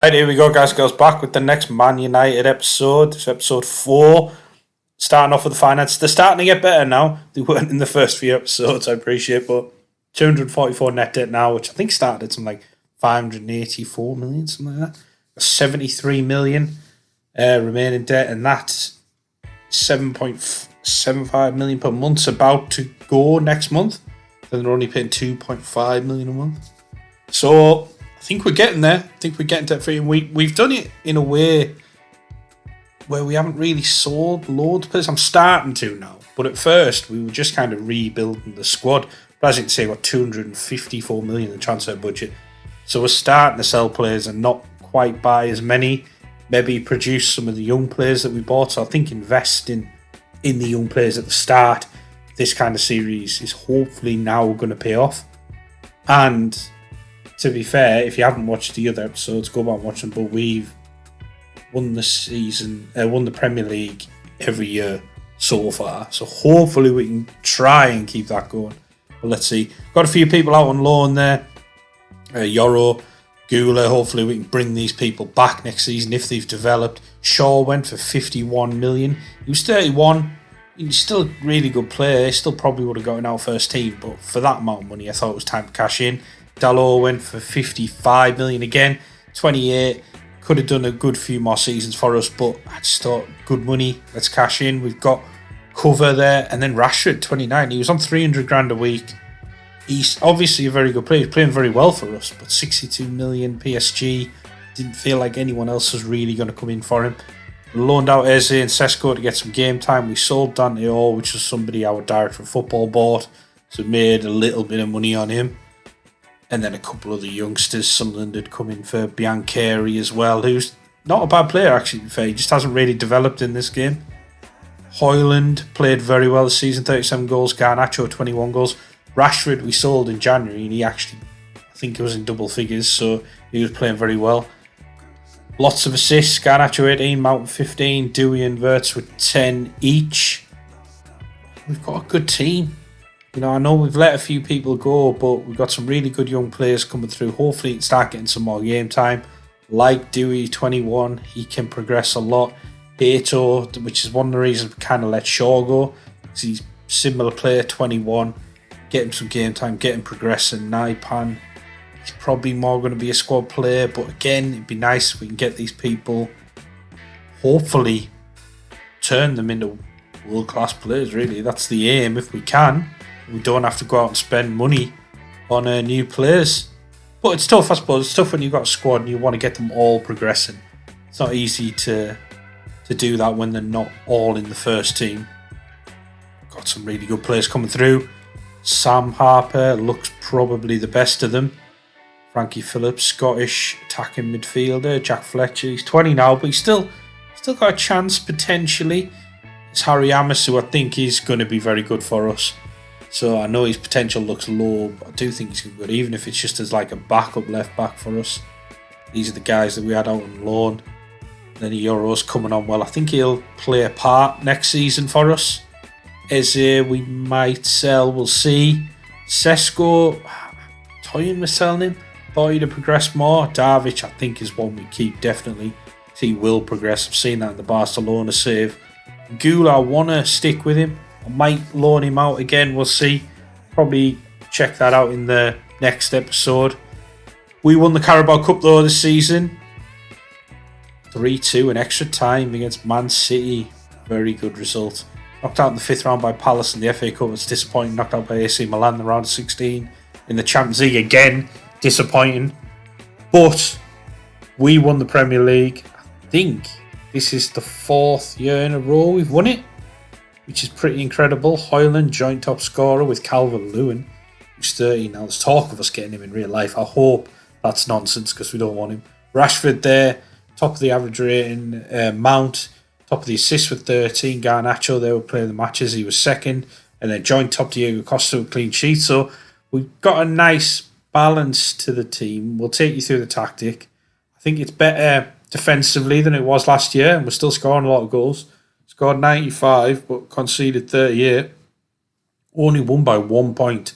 Right, here we go, guys. Girls back with the next Man United episode. It's episode 4. Starting off with the finance. They're starting to get better now. They weren't in the first few episodes, I appreciate, but 244 net debt now, which I think started at something like 584 million, something like that. 73 million remaining debt, and that's 7.75 million per month's about to go next month. Then they're only paying 2.5 million a month. So I think we're getting there. I think we're getting debt free, and we've done it in a way where we haven't really sold loads of players. I'm starting to now, but at first we were just kind of rebuilding the squad. But as you can see, we've got 254 million in the transfer budget, so we're starting to sell players and not quite buy as many. Maybe produce some of the young players that we bought. So I think investing in the young players at the start of this kind of series is hopefully now going to pay off. And to be fair, if you haven't watched the other episodes, go back and watch them. But we've won the Premier League every year so far. So hopefully we can try and keep that going. But let's see. Got a few people out on loan there. Yoro, Gula. Hopefully we can bring these people back next season if they've developed. Shaw went for 51 million. He was 31. He's still a really good player. He still probably would have got in our first team. But for that amount of money, I thought it was time to cash in. Dalot went for 55 million again. 28. Could have done a good few more seasons for us, but I just thought good money. Let's cash in. We've got cover there. And then Rashford, 29. He was on 300 grand a week. He's obviously a very good player. He's playing very well for us, but 62 million PSG. Didn't feel like anyone else was really going to come in for him. We loaned out Eze and Sesko to get some game time. We sold Dante Orr, which was somebody our director of football bought. So made a little bit of money on him. And then a couple of the youngsters, Sunderland had come in for Biancheri as well, who's not a bad player actually, to be fair. He just hasn't really developed in this game. Hoyland played very well this season, 37 goals. Garnacho, 21 goals. Rashford we sold in January, and he actually, I think it was in double figures, so he was playing very well. Lots of assists. Garnacho 18, Mount 15, Dewey and Wirtz with 10 each. We've got a good team. You know, I know we've let a few people go, but we've got some really good young players coming through. Hopefully, it start getting some more game time. Like Dewey, 21, he can progress a lot. Beto, which is one of the reasons we kind of let Shaw go, because he's a similar player, 21. Get him some game time, get him progressing. Naipan, he's probably more going to be a squad player, but again, it'd be nice if we can get these people, hopefully, turn them into world-class players, really. That's the aim, if we can. We don't have to go out and spend money on new players. But it's tough, I suppose. It's tough when you've got a squad and you want to get them all progressing. It's not easy to do that when they're not all in the first team. Got some really good players coming through. Sam Harper looks probably the best of them. Frankie Phillips, Scottish attacking midfielder. Jack Fletcher, he's 20 now, but he's still got a chance potentially. It's Harry Amos, who I think is going to be very good for us. So I know his potential looks low, but I do think he's going to be good, even if it's just as like a backup left back for us. These are the guys that we had out on loan. Then Euro's coming on well. I think he'll play a part next season for us. Eze we might sell, we'll see. Sesko, toying with selling him. Thought he'd have progressed more. Darvic, I think, is one we keep definitely. He will progress. I've seen that in the Barcelona save. Gula, I want to stick with him. I might loan him out again, we'll see. Probably check that out in the next episode. We won the Carabao Cup though this season. 3-2 in extra time against Man City. Very good result. Knocked out in the 5th round by Palace in the FA Cup. It's disappointing. Knocked out by AC Milan in the round of 16. In the Champions League again. Disappointing. But we won the Premier League. I think this is the 4th year in a row we've won it, which is pretty incredible. Hoyland, joint top scorer with Calvert-Lewin, who's 30 now. There's talk of us getting him in real life. I hope that's nonsense because we don't want him. Rashford there, top of the average rating. Mount, top of the assists with 13. Garnacho, they were playing the matches. He was 2nd. And then joint top Diego Costa with clean sheet. So we've got a nice balance to the team. We'll take you through the tactic. I think it's better defensively than it was last year, and we're still scoring a lot of goals. Scored 95, but conceded 38. Only won by 1 point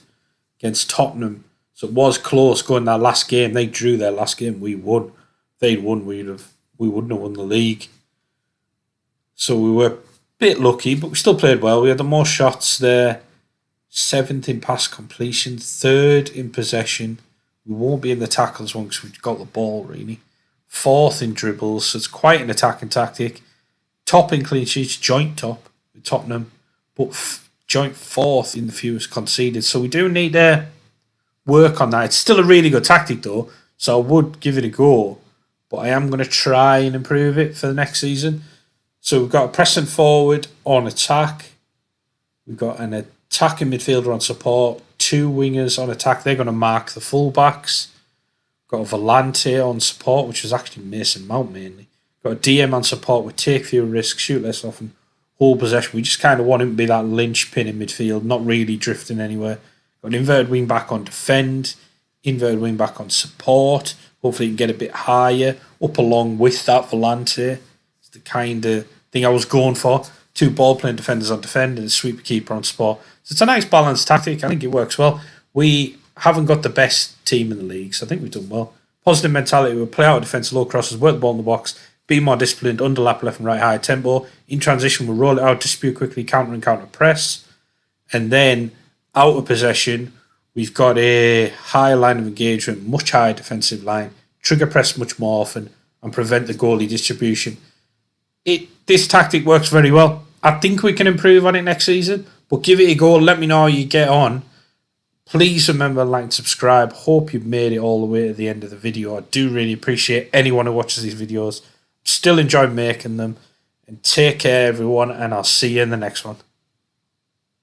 against Tottenham. So it was close going that last game. They drew their last game. We won. they'd won, we wouldn't have won the league. So we were a bit lucky, but we still played well. We had the most shots there, 7th in pass completion, 3rd in possession. We won't be in the tackles one because we've got the ball, really. 4th in dribbles, so it's quite an attacking tactic. Top in clean sheets, joint top with Tottenham, but joint 4th in the fewest conceded. So we do need to work on that. It's still a really good tactic, though, so I would give it a go. But I am going to try and improve it for the next season. So we've got a pressing forward on attack. We've got an attacking midfielder on support. 2 wingers on attack. They're going to mark the fullbacks. Got a volante on support, which was actually Mason Mount mainly. Got a DM on support with take fewer risks, shoot less often, hold possession. We just kind of want him to be that linchpin in midfield, not really drifting anywhere. Got an inverted wing back on defend, inverted wing back on support. Hopefully he can get a bit higher, up along with that volante. It's the kind of thing I was going for. 2 ball-playing defenders on defend and a sweeper keeper on support. So it's a nice balanced tactic. I think it works well. We haven't got the best team in the league, so I think we've done well. Positive mentality. We'll play out defence, low crosses, work the ball in the box, be more disciplined, underlap left and right, high tempo. In transition, we'll roll it out, dispute quickly, counter and counter press. And then out of possession, we've got a high line of engagement, much higher defensive line, trigger press much more often, and prevent the goalie distribution. This tactic works very well. I think we can improve on it next season, but give it a go. Let me know how you get on. Please remember to like and subscribe. Hope you've made it all the way to the end of the video. I do really appreciate anyone who watches these videos. Still enjoy making them. And take care, everyone, and I'll see you in the next one.